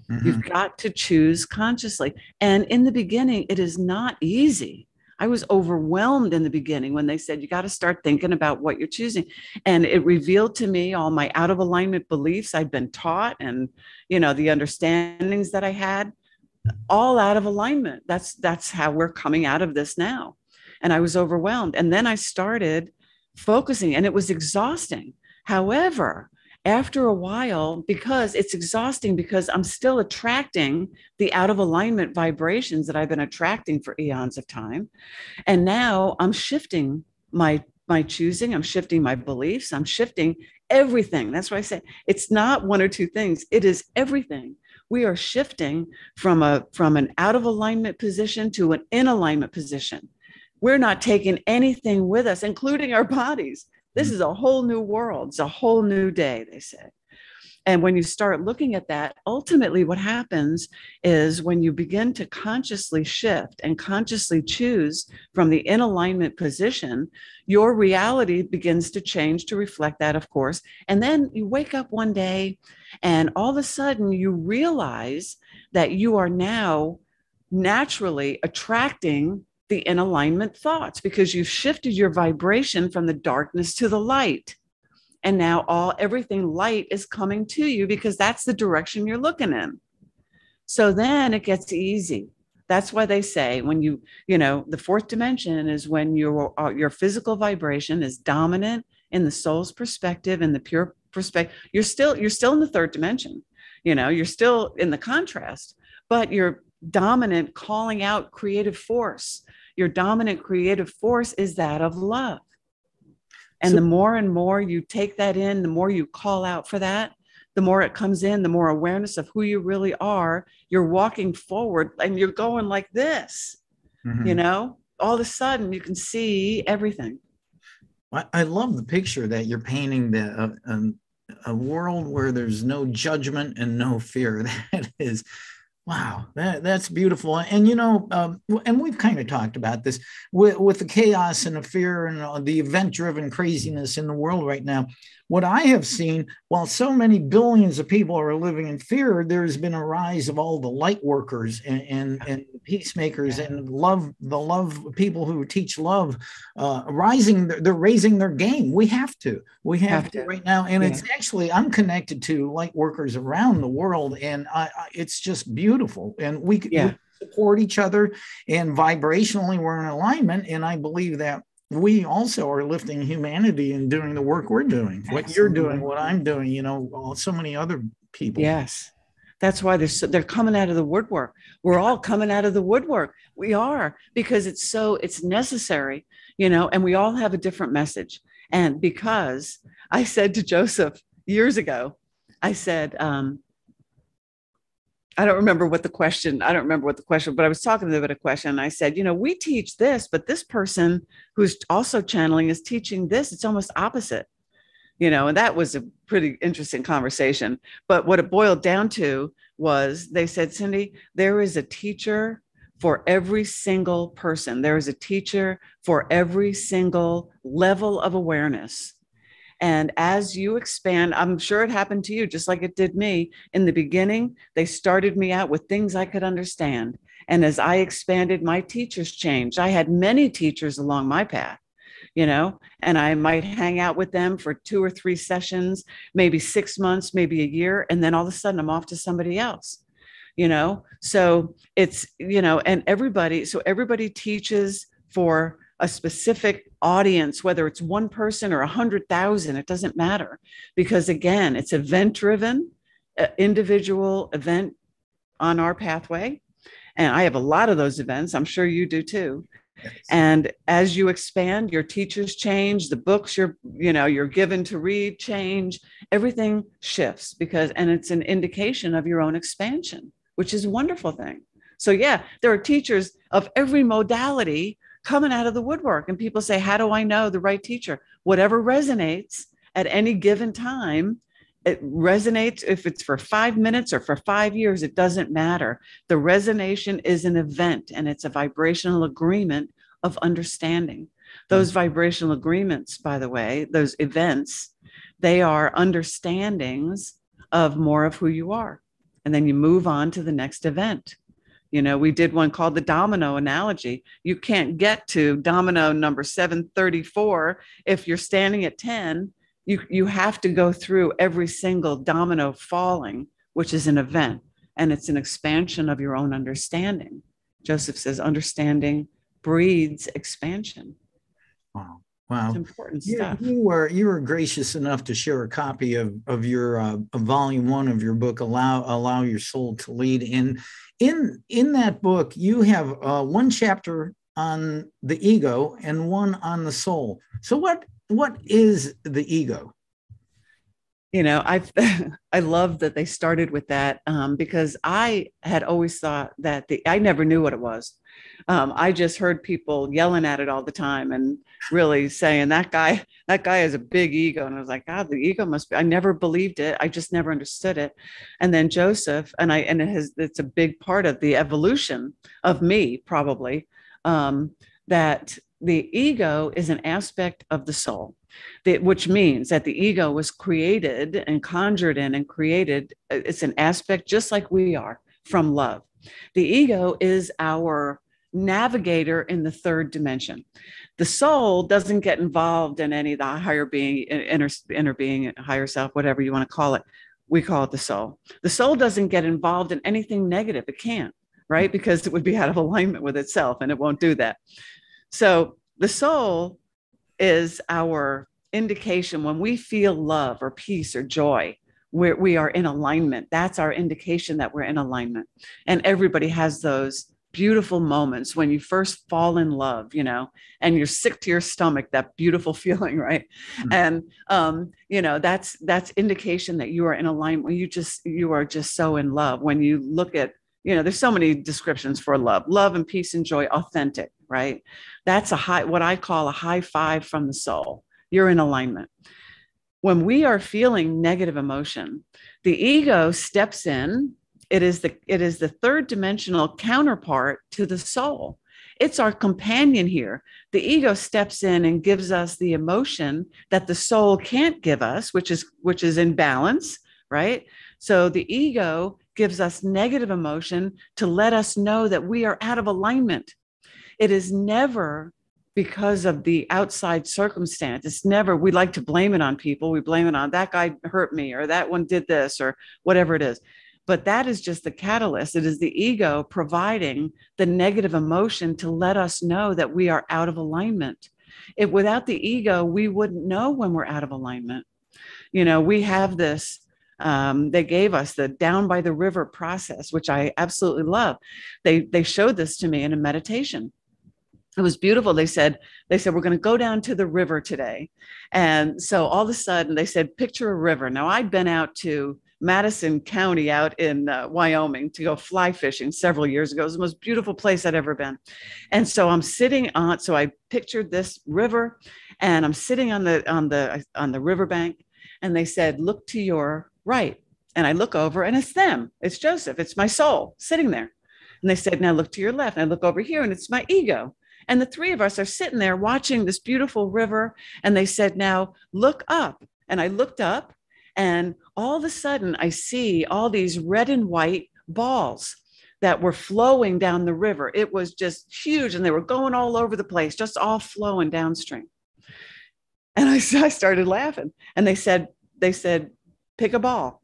S3: Mm-hmm. You've got to choose consciously. And in the beginning, it is not easy. I was overwhelmed in the beginning when they said, you got to start thinking about what you're choosing. And it revealed to me all my out of alignment beliefs I'd been taught, and, the understandings that I had, all out of alignment. That's how we're coming out of this now. And I was overwhelmed. And then I started focusing, and it was exhausting. However, after a while, because it's exhausting, because I'm still attracting the out of alignment vibrations that I've been attracting for eons of time. And now I'm shifting my choosing, I'm shifting my beliefs, I'm shifting everything. That's why I say it's not one or two things. It is everything. We are shifting from an out of alignment position to an in alignment position. We're not taking anything with us, including our bodies. This is a whole new world. It's a whole new day, they say. And when you start looking at that, ultimately what happens is when you begin to consciously shift and consciously choose from the in alignment position, your reality begins to change to reflect that, of course. And then you wake up one day and all of a sudden you realize that you are now naturally attracting the in alignment thoughts because you've shifted your vibration from the darkness to the light. And now everything light is coming to you because that's the direction you're looking in. So then it gets easy. That's why they say when the fourth dimension is when your physical vibration is dominant in the soul's perspective and the pure perspective. You're still in the third dimension. You're still in the contrast, but you're dominant, calling out creative force. Your dominant creative force is that of love. And the more and more you take that in, the more you call out for that, the more it comes in, the more awareness of who you really are. You're walking forward and you're going like this, all of a sudden you can see everything.
S1: I love the picture that you're painting, a world where there's no judgment and no fear. That is, wow, that's beautiful. And, and we've kind of talked about this with the chaos and the fear and the event-driven craziness in the world right now. What I have seen, while so many billions of people are living in fear, there's been a rise of all the light workers and peacemakers and the love people who teach love, they're raising their game. We have to right now. And it's actually, I'm connected to light workers around the world, and it's just beautiful. And we support each other, and vibrationally we're in alignment. And I believe that we also are lifting humanity and doing the work we're doing, what you're doing, what I'm doing, so many other people.
S3: Yes. That's why they're coming out of the woodwork. We're all coming out of the woodwork. We are, because it's necessary, and we all have a different message. And because I said to Joseph years ago, I said, I don't remember what the question, but I was talking to them about a question. And I said, we teach this, but this person who's also channeling is teaching this. It's almost opposite, and that was a pretty interesting conversation. But what it boiled down to was they said, Cindy, there is a teacher for every single person. There is a teacher for every single level of awareness. And as you expand, I'm sure it happened to you, just like it did me. In the beginning, they started me out with things I could understand. And as I expanded, my teachers changed. I had many teachers along my path, and I might hang out with them for 2 or 3 sessions, maybe 6 months, maybe a year. And then all of a sudden I'm off to somebody else, so it's, and everybody teaches for a specific audience, whether it's one person or 100,000, it doesn't matter, because again, it's event driven, individual event on our pathway. And I have a lot of those events. I'm sure you do too. Yes. And as you expand, your teachers change, the books you're given to read change, everything shifts and it's an indication of your own expansion, which is a wonderful thing. So there are teachers of every modality coming out of the woodwork, and people say, how do I know the right teacher? Whatever resonates at any given time, it resonates. If it's for 5 minutes or for 5 years, it doesn't matter. The resonation is an event, and it's a vibrational agreement of understanding. Those vibrational agreements, by the way, those events, they are understandings of more of who you are. And then you move on to the next event. We did one called the domino analogy. You can't get to domino number 734 if you're standing at 10. You have to go through every single domino falling, which is an event, and it's an expansion of your own understanding. Joseph says understanding breeds expansion.
S1: Wow.
S3: It's important stuff.
S1: You were gracious enough to share a copy of your volume 1 of your book, Allow Your Soul to Lead. And in that book, you have one chapter on the ego and one on the soul. So what is the ego?
S3: I've I love that they started with that, because I had always thought that I never knew what it was. I just heard people yelling at it all the time and really saying that guy has a big ego. And I was like, God, the ego must be, I never believed it. I just never understood it. And then Joseph, and it's a big part of the evolution of me, probably, that the ego is an aspect of the soul, which means that the ego was created and conjured in and created. It's an aspect just like we are from love. The ego is our navigator in the third dimension. The soul doesn't get involved in any of the higher being, inner being, higher self, whatever you want to call it. We call it the soul. The soul doesn't get involved in anything negative. It can't, right? Because it would be out of alignment with itself, and it won't do that. So the soul is our indication when we feel love or peace or joy, we are in alignment. That's our indication that we're in alignment. And everybody has those beautiful moments when you first fall in love, and you're sick to your stomach, that beautiful feeling, right? Mm-hmm. And that's indication that you are in alignment, when you are just so in love. When you look at, there's so many descriptions for love and peace and joy, authentic, right? That's what I call a high five from the soul. You're in alignment. When we are feeling negative emotion, the ego steps in. It is the third dimensional counterpart to the soul. It's our companion here. The ego steps in and gives us the emotion that the soul can't give us, which is in balance, right? So the ego gives us negative emotion to let us know that we are out of alignment. It is never because of the outside circumstance. It's never, we like to blame it on people. We blame it on that guy hurt me, or that one did this, or whatever it is. But that is just the catalyst. It is the ego providing the negative emotion to let us know that we are out of alignment. Without the ego, we wouldn't know when we're out of alignment. We have this, they gave us the down by the river process, which I absolutely love. They showed this to me in a meditation. It was beautiful. They said, we're going to go down to the river today. And so all of a sudden they said, picture a river. Now, I'd been out to Madison County out in Wyoming to go fly fishing several years ago. It was the most beautiful place I'd ever been. And so so I pictured this river, and I'm sitting on the riverbank, and they said, look to your right. And I look over, and it's them. It's Joseph. It's my soul sitting there. And they said, now look to your left. And I look over here, and it's my ego. And the three of us are sitting there watching this beautiful river. And they said, now look up. And I looked up, and all of a sudden I see all these red and white balls that were flowing down the river. It was just huge. And they were going all over the place, just all flowing downstream. And I started laughing. And they said, pick a ball.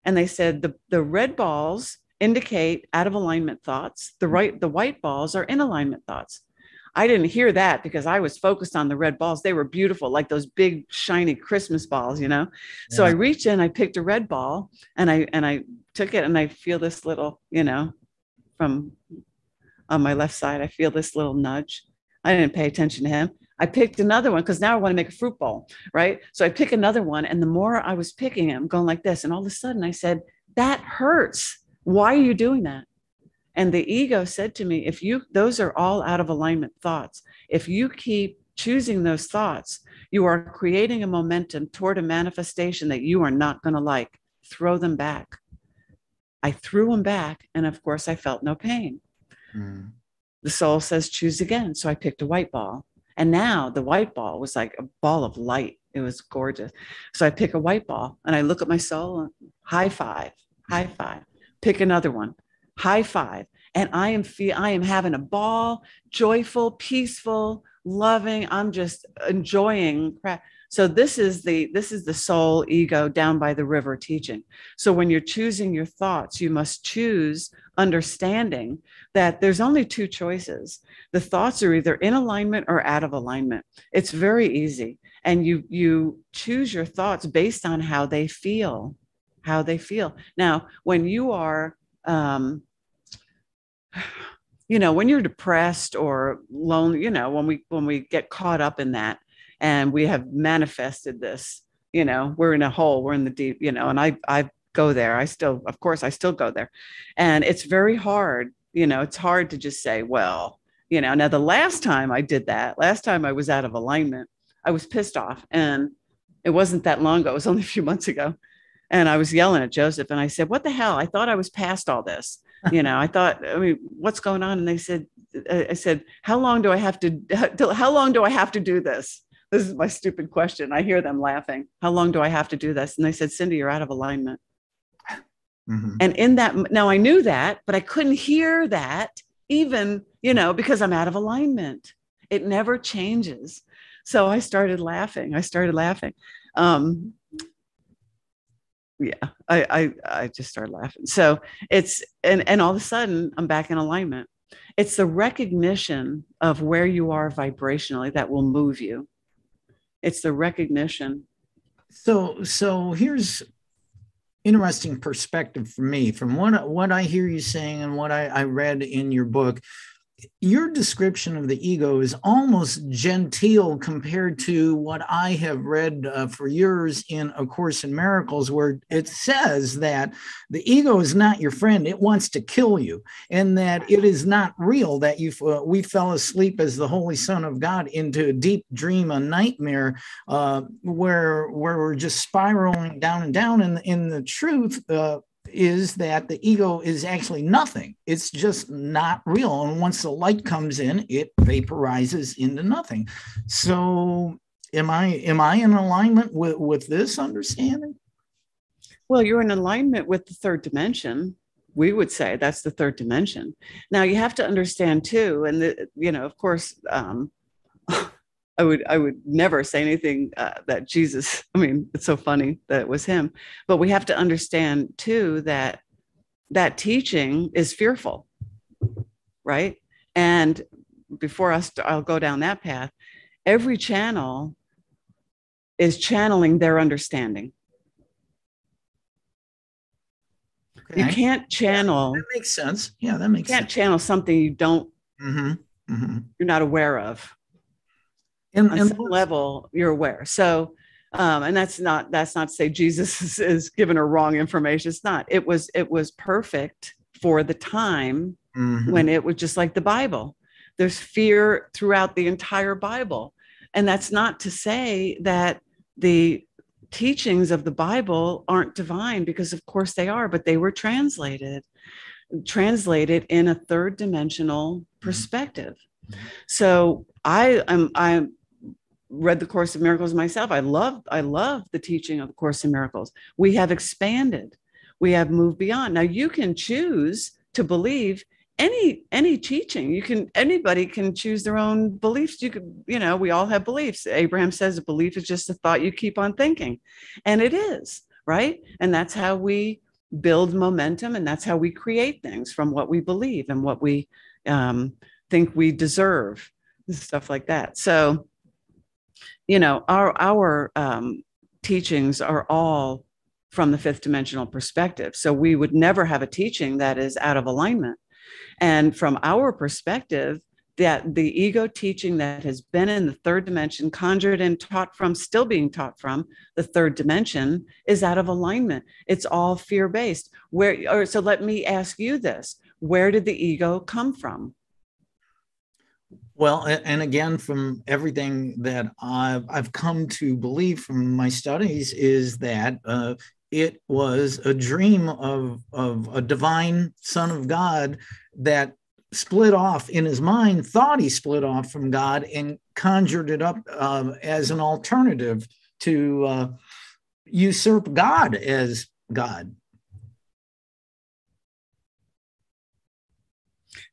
S3: And they said, the red balls indicate out of alignment thoughts. The white balls are in alignment thoughts. I didn't hear that because I was focused on the red balls. They were beautiful, like those big, shiny Christmas balls, Yeah. So I reached in, I picked a red ball, and I took it, and I feel this little, from on my left side, I feel this little nudge. I didn't pay attention to him. I picked another one because now I want to make a fruit bowl, right? So I pick another one, and the more I was picking it, I'm going like this. And all of a sudden I said, that hurts. Why are you doing that? And the ego said to me, those are all out of alignment thoughts. If you keep choosing those thoughts, you are creating a momentum toward a manifestation that you are not going to like. Throw them back. I threw them back, and of course I felt no pain. Mm. The soul says, choose again. So I picked a white ball. And now the white ball was like a ball of light. It was gorgeous. So I pick a white ball, and I look at my soul, high five, pick another one. High five. And I am having a ball, joyful, peaceful, loving. I'm just enjoying. So this is the soul ego down by the river teaching. So when you're choosing your thoughts, you must choose understanding that there's only two choices. The thoughts are either in alignment or out of alignment. It's very easy. And you choose your thoughts based on how they feel. Now, when you are, when you're depressed or lonely, when we get caught up in that, and we have manifested this, we're in a hole, we're in the deep, and I go there. Of course, I still go there. And it's very hard, it's hard to just say, well, now the last time I did that, last time I was out of alignment, I was pissed off. And it wasn't that long ago. It was only a few months ago. And I was yelling at Joseph and I said, what the hell? I thought I was past all this. What's going on? And I said, how long do I have to do this? This is my stupid question. I hear them laughing. How long do I have to do this? And they said, Cindy, you're out of alignment. Mm-hmm. And in that, now I knew that, but I couldn't hear that even, because I'm out of alignment. It never changes. So I started laughing. I just started laughing. So it's, and all of a sudden I'm back in alignment. It's the recognition of where you are vibrationally that will move you. It's the recognition.
S1: So here's interesting perspective for me from what I hear you saying and what I read in your book. Your description of the ego is almost genteel compared to what I have read for years in A Course in Miracles, where it says that the ego is not your friend. It wants to kill you, and that it is not real, that we fell asleep as the Holy Son of God into a deep dream, a nightmare, where we're just spiraling down and down. And in the truth, is that the ego is actually nothing. It's just not real. And once the light comes in, it vaporizes into nothing. So am I in alignment with this understanding?
S3: Well, you're in alignment with the third dimension. We would say that's the third dimension. Now you have to understand too, and of course, I would never say anything that Jesus, it's so funny that it was him, but we have to understand too that teaching is fearful, right? And before I'll go down that path, every channel is channeling their understanding. Okay. You can't channel.
S1: That makes sense. Yeah, that makes sense.
S3: You can't channel something you don't, you're not aware of. On some level, you're aware. So, and that's not to say Jesus is giving her wrong information. It's not. It was perfect for the time when it was just like the Bible. There's fear throughout the entire Bible. And that's not to say that the teachings of the Bible aren't divine, because of course they are, but they were translated in a third dimensional perspective. So I read the Course in Miracles myself. I love the teaching of the Course in Miracles. We have expanded. We have moved beyond. Now you can choose to believe any teaching. Anybody can choose their own beliefs. We all have beliefs. Abraham says a belief is just a thought you keep on thinking. And it is, right? And that's how we build momentum, and that's how we create things from what we believe and what we think we deserve, stuff like that. So our teachings are all from the fifth dimensional perspective. So we would never have a teaching that is out of alignment. And from our perspective, that the ego teaching that has been in the third dimension, conjured and taught from, still being taught from the third dimension, is out of alignment. It's all fear-based. So let me ask you this: where did the ego come from?
S1: Well, and again, from everything that I've come to believe from my studies, is that it was a dream of a divine Son of God that split off in his mind, thought he split off from God, and conjured it up as an alternative to usurp God as God.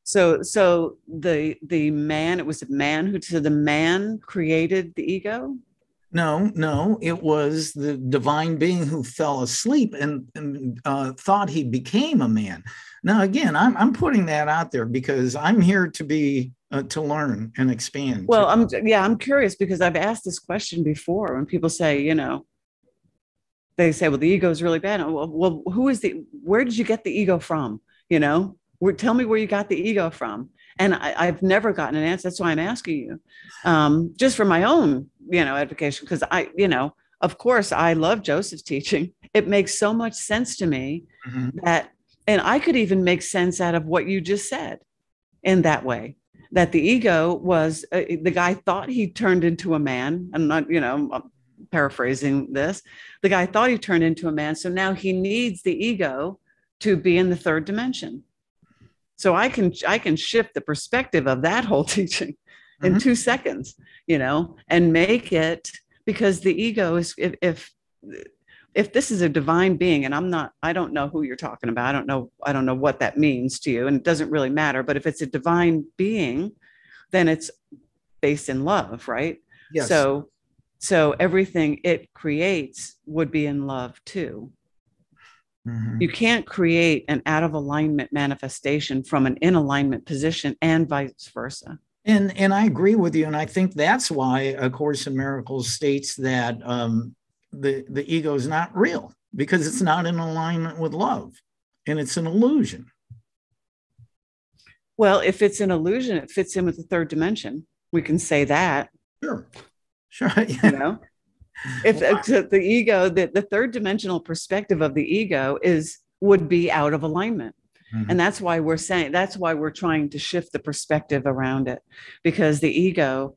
S3: So the man, it was a man the man created the ego?
S1: No, it was the divine being who fell asleep and thought he became a man. Now, again, I'm putting that out there because I'm here to learn and expand.
S3: Well, I'm curious, because I've asked this question before when people say, they say, well, the ego is really bad. Well, where did you get the ego from? Tell me where you got the ego from. And I've never gotten an answer. That's why I'm asking you, just for my own, education, because of course, I love Joseph's teaching. It makes so much sense to me that, and I could even make sense out of what you just said in that way, that the ego was, the guy thought he turned into a man. I'm not, I'm paraphrasing this. The guy thought he turned into a man. So now he needs the ego to be in the third dimension. So I can shift the perspective of that whole teaching in 2 seconds, and make it, because the ego is, if this is a divine being, and I don't know who you're talking about. I don't know what that means to you, and it doesn't really matter. But if it's a divine being, then it's based in love, right?
S1: Yes.
S3: So everything it creates would be in love too. You can't create an out of alignment manifestation from an in alignment position, and vice versa.
S1: And I agree with you. And I think that's why A Course in Miracles states that the ego is not real, because it's not in alignment with love, and it's an illusion.
S3: Well, if it's an illusion, it fits in with the third dimension. We can say that.
S1: Sure.
S3: If the ego, the third dimensional perspective of the ego would be out of alignment. And that's why we're trying to shift the perspective around it, because the ego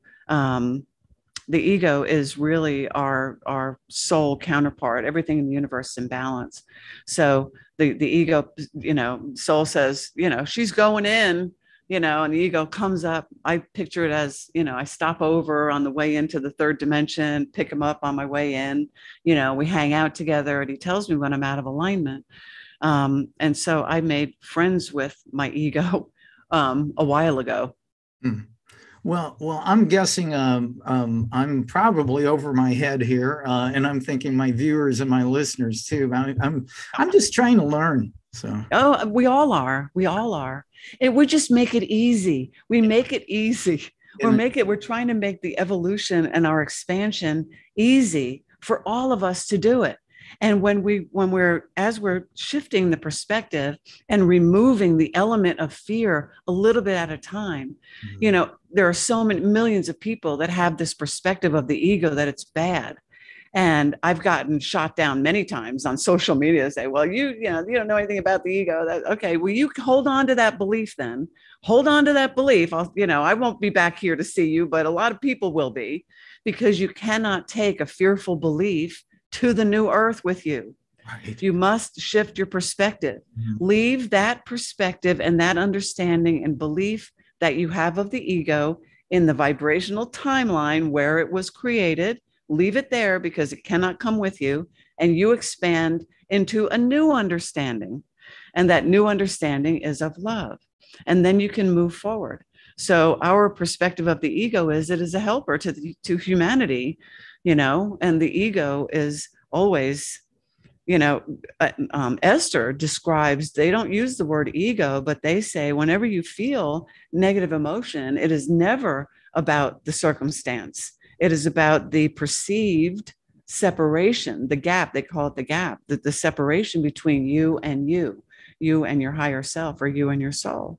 S3: is really our soul counterpart. Everything in the universe is in balance. So the ego, soul says, she's going in, and the ego comes up. I picture it as, I stop over on the way into the third dimension, pick him up on my way in, we hang out together, and he tells me when I'm out of alignment. And so I made friends with my ego a while ago.
S1: Well, I'm guessing I'm probably over my head here, and I'm thinking my viewers and my listeners too. I'm just trying to learn. So
S3: we all are. And we just make it easy. We make it easy. We're trying to make the evolution and our expansion easy for all of us to do it. And as we're shifting the perspective and removing the element of fear a little bit at a time, there are so many millions of people that have this perspective of the ego that it's bad. And I've gotten shot down many times on social media to say, well, you don't know anything about the ego. Okay, well, you hold on to that belief then. Hold on to that belief. I won't be back here to see you, but a lot of people will be, because you cannot take a fearful belief to the new earth with you. Right. You must shift your perspective. Leave that perspective and that understanding and belief that you have of the ego in the vibrational timeline where it was created. Leave it there, because it cannot come with you, and you expand into a new understanding. And that new understanding is of love. And then you can move forward. So our perspective of the ego is it is a helper to humanity, and the ego is always, Esther describes, they don't use the word ego, but they say whenever you feel negative emotion, it is never about the circumstance. It is about the perceived separation, the gap. They call it the gap, the separation between you and your higher self, or you and your soul.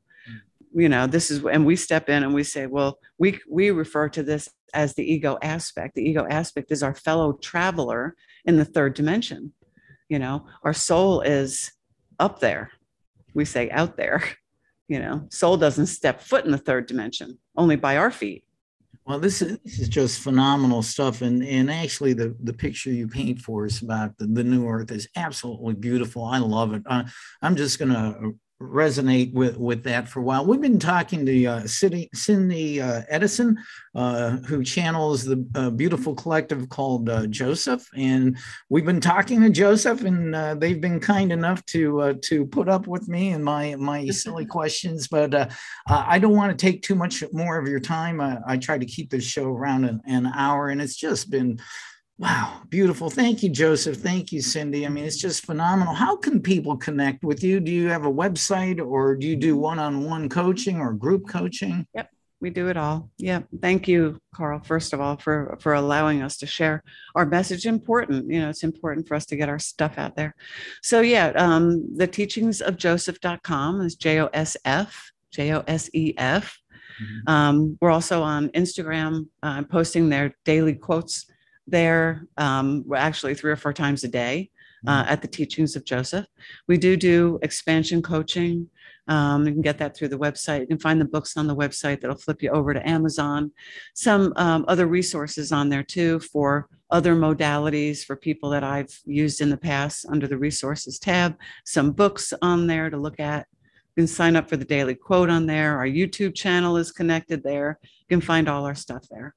S3: This is, and we step in and we say, well, we refer to this as the ego aspect. The ego aspect is our fellow traveler in the third dimension. Our soul is up there. We say out there. Soul doesn't step foot in the third dimension, only by our feet.
S1: Well, this is just phenomenal stuff. And actually the picture you paint for us about the new earth is absolutely beautiful. I love it. I'm just going to resonate with that for a while. We've been talking to Cindy Edison, who channels the beautiful collective called Josef, and we've been talking to Josef, and they've been kind enough to put up with me and my silly questions. But I don't want to take too much more of your time. I try to keep this show around an hour, and it's just been wow, beautiful. Thank you, Josef. Thank you, Cindy. I mean, it's just phenomenal. How can people connect with you? Do you have a website, or do you do one-on-one coaching or group coaching?
S3: Yep, we do it all. Yeah. Thank you, Carl, first of all, for allowing us to share our message. Important. It's important for us to get our stuff out there. So yeah, the teachings of Josef.com is Josef. We're also on Instagram, posting their daily quotes there, actually 3 or 4 times a day at the teachings of Joseph. We do expansion coaching. You can get that through the website. You can find the books on the website that'll flip you over to Amazon. Some other resources on there too for other modalities for people that I've used in the past under the resources tab. Some books on there to look at. You can sign up for the daily quote on there. Our YouTube channel is connected there. You can find all our stuff there.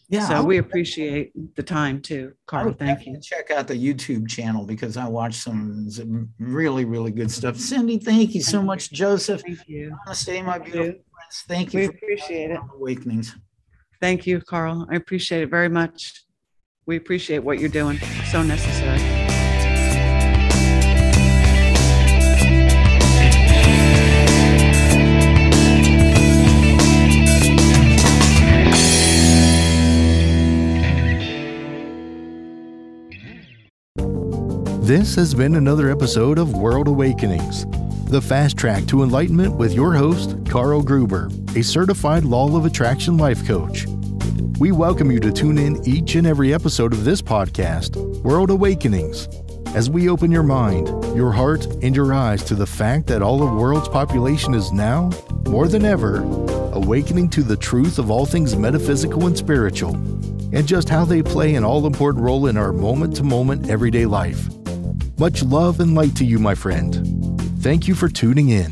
S3: Yeah, so we appreciate the time too, Carl. Thank you.
S1: Check out the YouTube channel because I watched some really, really good stuff. Cindy, thank you so much. Joseph,
S3: thank you.
S1: Namaste, my beautiful friends. Thank you.
S3: We appreciate it.
S1: Awakenings.
S3: Thank you, Carl. I appreciate it very much. We appreciate what you're doing. So necessary.
S2: This has been another episode of World Awakenings, the fast track to enlightenment with your host, Carl Gruber, a certified law of attraction life coach. We welcome you to tune in each and every episode of this podcast, World Awakenings, as we open your mind, your heart, and your eyes to the fact that all of the world's population is now, more than ever, awakening to the truth of all things metaphysical and spiritual, and just how they play an all-important role in our moment-to-moment everyday life. Much love and light to you, my friend. Thank you for tuning in.